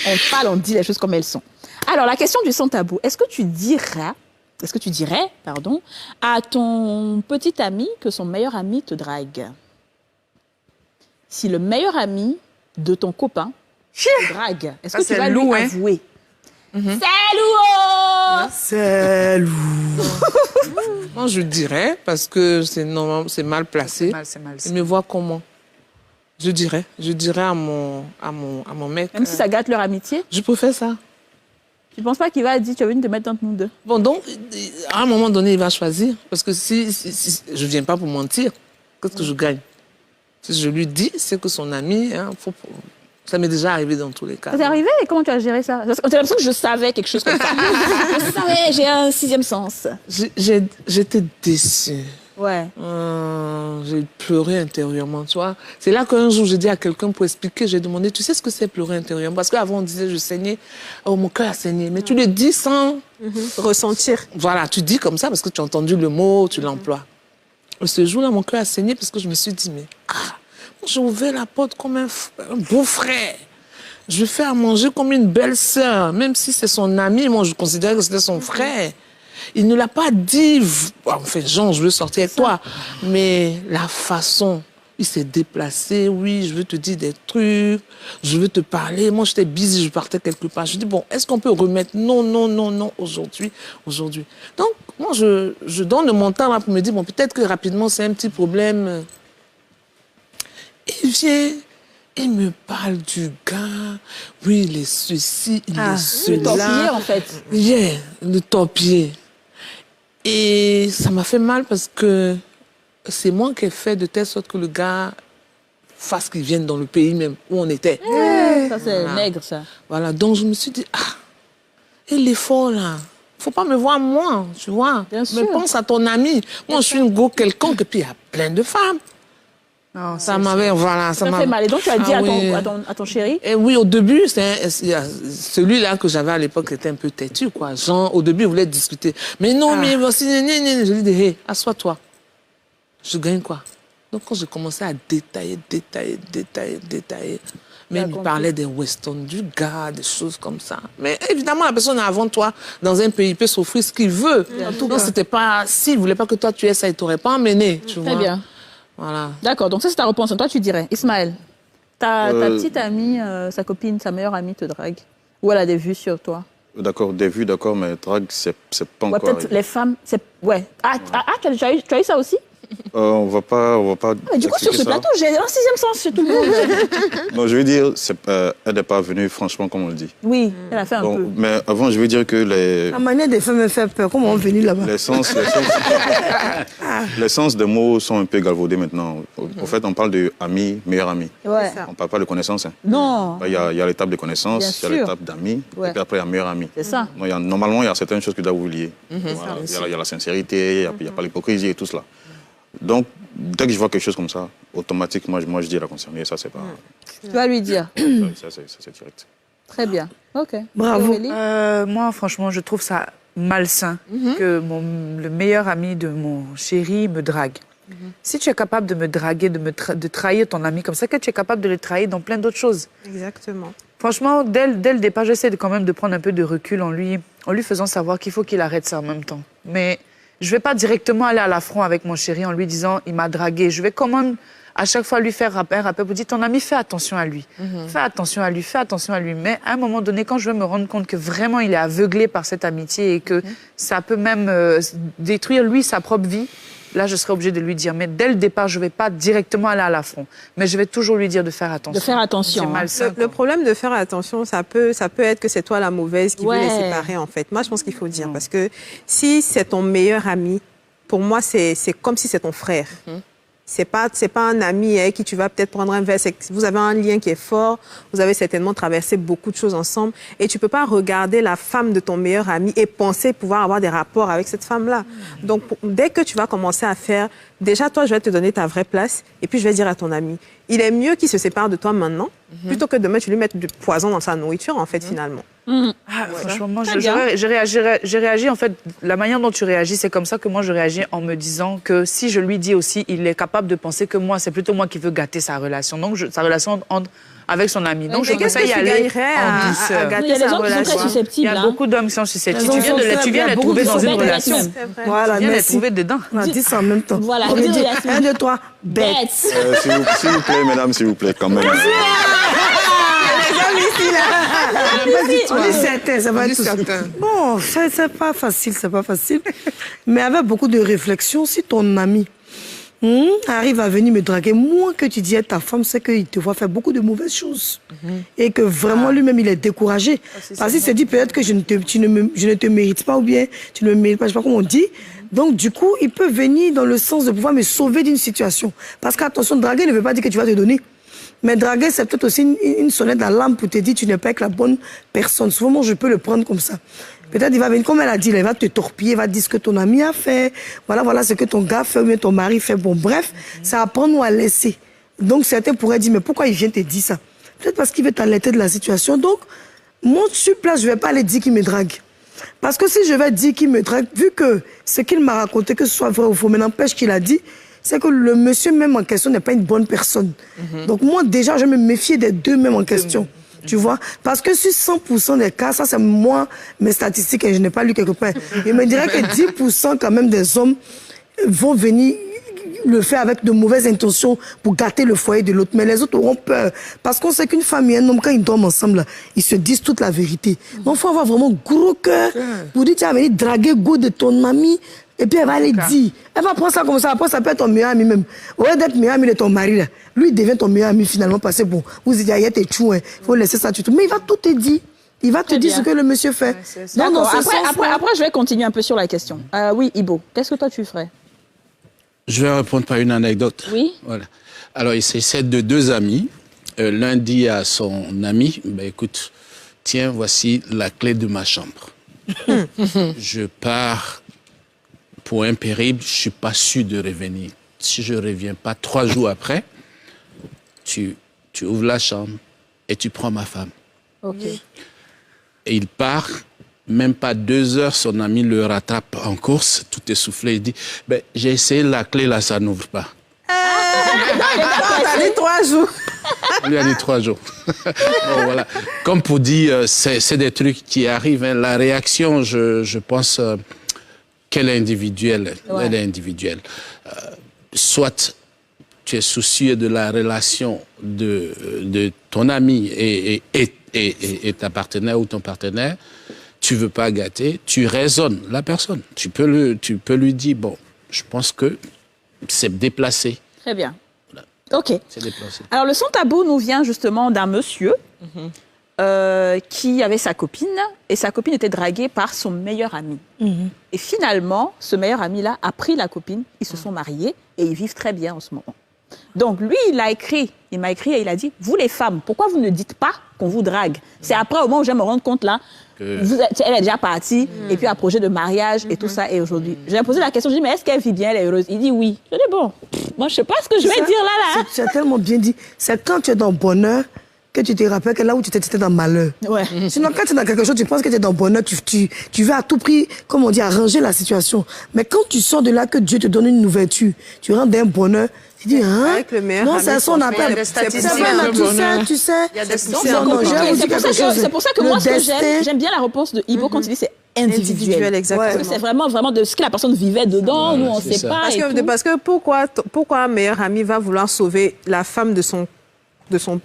On parle, on dit les choses comme elles sont. Alors, la question du sans tabou, est-ce que tu dirais, à ton petit ami que son meilleur ami te drague? Si le meilleur ami de ton copain te drague, est-ce que tu vas lui avouer? C'est lourd! C'est lourd. Moi, je dirais, parce que c'est mal placé. C'est mal. Il me voit comment? Je dirais à mon mec. Même si ça gâte leur amitié? Je préfère ça. Tu ne penses pas qu'il va dire, tu as venu te mettre entre nous deux? Bon, donc, à un moment donné, il va choisir. Parce que si je ne viens pas pour mentir, qu'est-ce que je gagne? Si je lui dis, c'est que son ami, ça m'est déjà arrivé dans tous les cas. Ça t'est arrivé? Et comment tu as géré ça? J'ai l'impression que je savais quelque chose comme ça. Je savais, j'ai un sixième sens. J'étais déçue. Ouais. J'ai pleuré intérieurement, tu vois. C'est là qu'un jour, j'ai dit à quelqu'un pour expliquer, j'ai demandé, tu sais ce que c'est pleurer intérieurement? Parce qu'avant, on disait, je saignais, mon cœur a saigné. Mais tu le dis sans ressentir. Voilà, tu dis comme ça parce que tu as entendu le mot, tu l'emploies. Et ce jour-là, mon cœur a saigné parce que je me suis dit, mais j'ai ouvert la porte comme un beau frère. Je lui fais à manger comme une belle sœur, même si c'est son ami. Moi, je considérais que c'était son frère. Il ne l'a pas dit, enfin, Jean, je veux sortir avec toi. Mais la façon, il s'est déplacé, oui, je veux te dire des trucs, je veux te parler. Moi, j'étais busy, je partais quelque part. Je dis, bon, est-ce qu'on peut remettre? Non, aujourd'hui. Donc, moi, je donne mon temps là pour me dire, bon, peut-être que rapidement, c'est un petit problème. Il vient, il me parle du gars, oui, il est ceci, il est cela. Le torpiller, en fait. Le torpiller. Et ça m'a fait mal parce que c'est moi qui ai fait de telle sorte que le gars fasse qu'il vienne dans le pays même où on était. Ça, c'est nègre, ça. Voilà, donc je me suis dit, et l'effort là, faut pas me voir moi, tu vois. Bien sûr. Mais pense à ton ami. Moi, je suis une go quelconque et puis il y a plein de femmes. Non, ça m'avait, voilà. Ça fait mal. Et donc, tu as dit à ton chéri? Et oui, au début, celui-là que j'avais à l'époque était un peu têtu, quoi. Jean, au début, il voulait discuter. Mais non, mais voici, je lui dis, hé, assois-toi. Je gagne quoi? Donc, quand j'ai commencé à détailler, même il parlait des westerns, du gars, des choses comme ça. Mais évidemment, la personne avant toi, dans un pays, peut s'offrir ce qu'il veut. Donc, c'était pas, s'il ne voulait pas que toi tu aies ça, il ne t'aurait pas emmené, tu vois. Très bien. Voilà. D'accord, donc ça c'est ta réponse. Toi tu dirais, Ismaël, ta petite amie, sa copine, sa meilleure amie te drague? Ou elle a des vues sur toi? D'accord, des vues, d'accord, mais drague, c'est pas encore peut-être arrivé. les femmes, c'est... Ouais. Tu as eu ça aussi? On va pas mais du coup, sur ce plateau, j'ai un sixième sens chez tout le monde. Non, je veux dire, elle n'est pas venue franchement comme on le dit. Oui, elle a fait un peu. Mais avant, je veux dire que les... La manière des femmes me fait peur. Comment on est venu là-bas? Les sens des mots sont un peu galvaudés maintenant. En fait, on parle de ami, meilleur ami. Ouais. On ne parle pas de connaissance. Hein. Non. Il y a l'étape de connaissance, il y a l'étape d'amis, et puis après, il y a meilleur ami. C'est ça. Normalement, il y a certaines choses que tu dois vous lier. Voilà. Il y a la sincérité, il n'y a pas l'hypocrisie et tout cela. Donc, dès que je vois quelque chose comme ça, automatiquement, moi je dis à la concernée, ça c'est pas... Tu vas lui dire. Ça c'est direct. Très bien. Ok. Bravo. Moi, franchement, je trouve ça malsain que le meilleur ami de mon chéri me drague. Si tu es capable de me draguer, de trahir ton ami comme ça, que tu es capable de le trahir dans plein d'autres choses. Exactement. Franchement, dès le départ, j'essaie quand même de prendre un peu de recul en lui faisant savoir qu'il faut qu'il arrête ça en même temps. Mais je ne vais pas directement aller à l'affront avec mon chéri en lui disant « il m'a dragué ». Je vais quand même à chaque fois lui faire rappel pour dire « ton ami, fais attention à lui. Fais attention à lui, fais attention à lui ». Mais à un moment donné, quand je vais me rendre compte que vraiment il est aveuglé par cette amitié et que ça peut même détruire lui sa propre vie, là, je serai obligée de lui dire. Mais dès le départ, je ne vais pas directement aller à l'affront. Mais je vais toujours lui dire de faire attention. De faire attention. C'est malsain, le problème de faire attention, ça peut être que c'est toi la mauvaise qui veut les séparer, en fait. Moi, je pense qu'il faut dire. Parce que si c'est ton meilleur ami, pour moi, c'est comme si c'est ton frère. C'est pas un ami avec qui tu vas peut-être prendre un verre. Vous avez un lien qui est fort. Vous avez certainement traversé beaucoup de choses ensemble. Et tu peux pas regarder la femme de ton meilleur ami et penser pouvoir avoir des rapports avec cette femme-là. Donc, dès que tu vas commencer à faire... Déjà, toi, je vais te donner ta vraie place. Et puis, je vais dire à ton ami, il est mieux qu'il se sépare de toi maintenant, plutôt que demain, tu lui mettes du poison dans sa nourriture, en fait, finalement. Franchement, moi, j'ai réagi, en fait, la manière dont tu réagis, c'est comme ça que moi, je réagis en me disant que si je lui dis aussi, il est capable de penser que moi, c'est plutôt moi qui veux gâter sa relation. Donc, sa relation entre avec son ami. Donc, je qu'est-ce préfère que y tu aller gagnerais en douceur. à Il y a gâter des sa gens qui sont très relation? Il y susceptibles. a beaucoup d'hommes qui sont susceptibles. Elles Tu viens ont de fait, tu viens il y a les beaucoup trouver qui dans sont une bêtes relation. là-dessus. C'est vrai. Voilà, Tu viens les merci. trouver dedans. On a dit ça en même temps. Voilà, On dis-le, dit Yasmine. 1, 2, 3, bête. S'il vous plaît, mesdames, s'il vous plaît, quand même. On est certains, ça va être tout ça. Bon, c'est pas facile, c'est pas facile. Mais avec beaucoup de réflexion, si ton ami arrive à venir me draguer, moins que tu dis à ta femme, c'est qu'il te voit faire beaucoup de mauvaises choses. Et que vraiment lui-même, il est découragé. Parce qu'il se dit peut-être que je ne te mérite pas ou bien tu ne me mérites pas, je sais pas comment on dit. Donc, du coup, il peut venir dans le sens de pouvoir me sauver d'une situation. Parce qu'attention, draguer ne veut pas dire que tu vas te donner. Mais draguer, c'est peut-être aussi une sonnette d'alarme pour te dire que tu n'es pas avec la bonne personne. Souvent, moi, je peux le prendre comme ça. Peut-être il va venir, comme elle a dit, il va te torpiller, il va dire ce que ton ami a fait. Voilà ce que ton gars fait ou bien ton mari fait. Bon, bref, ça apprend nous à laisser. Donc, certains pourraient dire, mais pourquoi il vient te dire ça? Peut-être parce qu'il veut t'alerter de la situation. Donc, moi, sur place, je ne vais pas aller dire qu'il me drague. Parce que si je vais dire qu'il me drague, vu que ce qu'il m'a raconté, que ce soit vrai ou faux, mais n'empêche qu'il a dit, c'est que le monsieur même en question n'est pas une bonne personne. Donc moi, déjà, je me méfier des deux mêmes en question. Tu vois? Parce que sur 100% des cas, ça c'est moi, mes statistiques, et je n'ai pas lu quelque part. Il me dirait que 10% quand même des hommes vont venir le faire avec de mauvaises intentions pour gâter le foyer de l'autre. Mais les autres auront peur. Parce qu'on sait qu'une femme et un homme, quand ils dorment ensemble, ils se disent toute la vérité. Donc il faut avoir vraiment gros cœur pour dire, tu vas venir draguer go de ton ami. Et puis elle va aller dire. Elle va prendre ça comme ça. Après, ça peut être ton meilleur ami même. Au lieu d'être meilleur ami de ton mari, là, lui, il devient ton meilleur ami finalement. Parce que bon, vous dites, il y a tes chou, il faut laisser ça, tout. Mais il va tout te dire. Il va te dire ce que le monsieur fait. Non, non, après, je vais continuer un peu sur la question. Oui, Ibo, qu'est-ce que toi tu ferais? Je vais répondre par une anecdote. Oui. Voilà. Alors, il s'agit de deux amis. L'un dit à son ami, écoute, tiens, voici la clé de ma chambre. Je pars pour un périple, je ne suis pas sûr de revenir. Si je ne reviens pas 3 jours après, tu ouvres la chambre et tu prends ma femme. Ok. Et il part, même pas 2 heures, son ami le rattrape en course, tout essoufflé, il dit, j'ai essayé la clé là, ça n'ouvre pas. T'as dit 3 jours. On lui a dit 3 jours. Bon, voilà. Comme pour dire, c'est des trucs qui arrivent. Hein. La réaction, je pense... qu'elle est individuelle. Ouais. Elle est individuelle. Soit tu es soucieux de la relation de ton ami et ta partenaire ou ton partenaire, tu ne veux pas gâter, tu raisonnes la personne. Tu peux lui dire, bon, je pense que c'est déplacé. Très bien. Voilà. OK. C'est déplacé. Alors, le son tabou nous vient justement d'un monsieur qui avait sa copine, et sa copine était draguée par son meilleur ami. Et finalement, ce meilleur ami-là a pris la copine, ils se sont mariés, et ils vivent très bien en ce moment. Donc lui, il m'a écrit et il a dit, vous les femmes, pourquoi vous ne dites pas qu'on vous drague? C'est après, au moment où je vais me rendre compte là, elle est déjà partie, et puis un projet de mariage et tout ça, et aujourd'hui. J'ai posé la question, je dis, mais est-ce qu'elle vit bien, elle est heureuse? Il dit oui. Je dis, bon, moi je sais pas ce que je vais dire là. Tu as tellement bien dit, c'est quand tu es dans le bonheur, que tu te rappelles que là où tu étais dans le malheur. Ouais. Sinon, quand tu es dans quelque chose, tu penses que tu es dans le bonheur, tu veux à tout prix, comme on dit, arranger la situation. Mais quand tu sors de là, que Dieu te donne une ouverture, tu rentres dans un bonheur, tu dis, hein? Avec le meilleur non, c'est ça qu'on appelle. Tu sais. Il y a des c'est pour ça que moi, ce que j'aime bien la réponse de Ibo quand il dit c'est individuel. Exactement. Parce que c'est vraiment de ce que la personne vivait dedans, nous on ne sait pas. Parce que pourquoi un meilleur ami va vouloir sauver la femme de son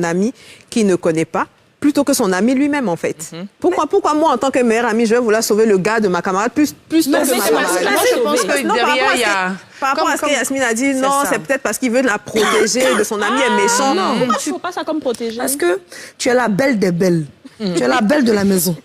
ami qu'il ne connaît pas, plutôt que son ami lui-même, en fait. Pourquoi moi, en tant que meilleur ami, je vais vouloir sauver le gars de ma camarade plus que ma camarade? Je pense que derrière, il y a... Par rapport à ce que Yasmine a dit, non, c'est peut-être parce qu'il veut la protéger, de son ami est méchant. Non, pourquoi tu ne fais pas ça comme protéger? Parce que tu es la belle des belles. Tu es la belle de la maison.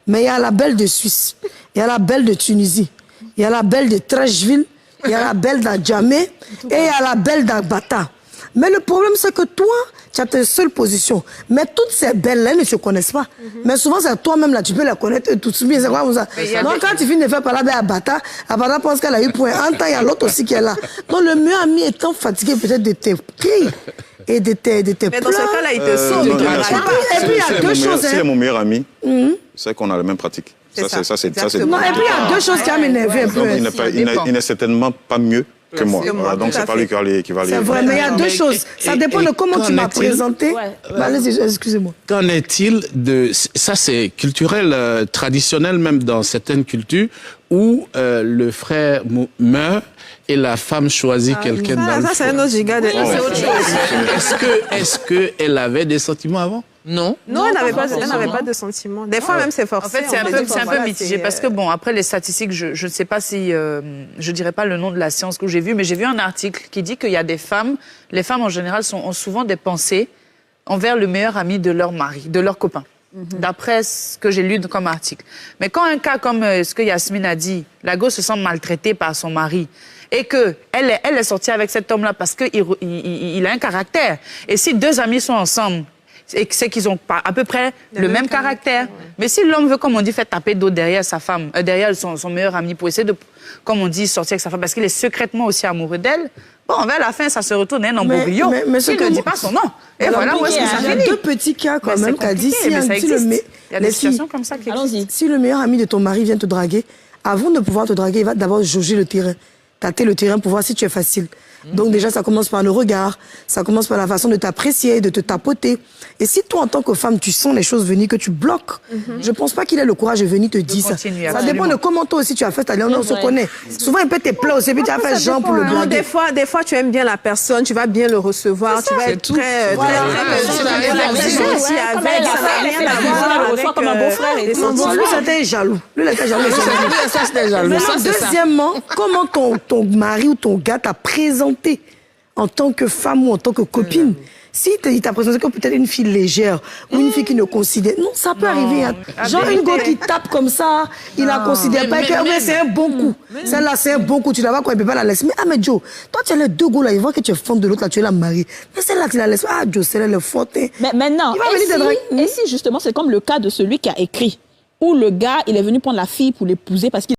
Mais il y a la belle de Suisse, il y a la belle de Tunisie, il y a la belle de Trècheville, il y a la belle d'Adjamé et il y a la belle d'Agbata. Mais le problème, c'est que toi, tu as tes seules positions. Mais toutes ces belles-là, elles ne se connaissent pas. Mais souvent, c'est toi-même, là, tu peux la connaître tout de suite. C'est quoi ça? Donc, quand tu finis de faire parler à Abata pense qu'elle a eu point. En temps, il y a l'autre aussi qui est là. Donc, le meilleur ami étant fatigué peut-être de tes cris et de tes mais dans ce cas-là, il te sauve. Et puis, il y a deux choses. Si c'est mon meilleur ami, c'est qu'on a la même pratique. Ça, c'est non, et puis il y a deux choses qui m'énervent un peu. Il n'est certainement pas mieux que moi. Voilà, donc, c'est pas lui qui va aller. C'est vrai, mais il y a deux choses. Ça dépend de comment tu m'as présenté. Allez-y, excusez-moi. Qu'en est-il de... Ça, c'est culturel, traditionnel même dans certaines cultures, où le frère meurt et la femme choisit quelqu'un dans le foyer. Ça, c'est un autre giga. C'est autre chose. Est-ce qu'elle avait des sentiments avant? Non. Non, elle n'avait pas de sentiments. Des fois, même, c'est forcé. En fait, c'est un peu mitigé parce que, bon, après les statistiques, je ne sais pas si, je dirais pas le nom de la science que j'ai vue, mais j'ai vu un article qui dit qu'il y a des femmes, les femmes en général ont souvent des pensées envers le meilleur ami de leur mari, de leur copain. D'après ce que j'ai lu comme article. Mais quand un cas comme ce que Yasmine a dit, la go se sent maltraitée par son mari et qu'elle est sortie avec cet homme-là parce qu'il a un caractère. Et si deux amis sont ensemble, c'est qu'ils ont à peu près le même caractère. Mais si l'homme veut, comme on dit, faire taper d'eau derrière sa femme, derrière son meilleur ami pour essayer de, comme on dit, sortir avec sa femme, parce qu'il est secrètement aussi amoureux d'elle, bon, vers la fin, ça se retourne un embrouillon. Mais il ne dit pas son nom. Et voilà où est-ce que ça finit. Il y a deux petits cas quand même qu'a dit. Il y a des situations comme ça qui existent. Si le meilleur ami de ton mari vient te draguer, avant de pouvoir te draguer, il va d'abord jauger le terrain. Tâter le terrain pour voir si tu es facile. Donc déjà, ça commence par le regard, ça commence par la façon de t'apprécier, de te tapoter. Et si toi, en tant que femme, tu sens les choses venir, que tu bloques, je pense pas qu'il ait le courage de venir te dire ça. Ça dépend de comment toi aussi tu as fait ta on se connaît. Souvent, il peut te plaire aussi, puis tu as fait genre pour le draguer. Des fois, tu aimes bien la personne, tu vas bien le recevoir, tu vas être très comme un beau-frère. Lui, c'était jaloux. Lui, il était jaloux. Deuxièmement, comment ton mari ou ton gars t'a présenté en tant que femme ou en tant que copine. Si il t'a présenté comme peut-être une fille légère ou une fille qui ne considère... Non, ça peut arriver. Hein. Genre une go qui tape comme ça, il la considère pas que c'est un bon coup. Celle-là, c'est un bon coup. Tu la vois quand il peut pas la laisser. Mais Joe, toi, tu as les deux go là, il voit que tu es femme de l'autre, là, tu es la mariée. Mais celle-là, tu la laisses. Joe, celle-là, elle est forte. Mais maintenant, et si justement, c'est comme le cas de celui qui a écrit, où le gars, il est venu prendre la fille pour l'épouser parce qu'il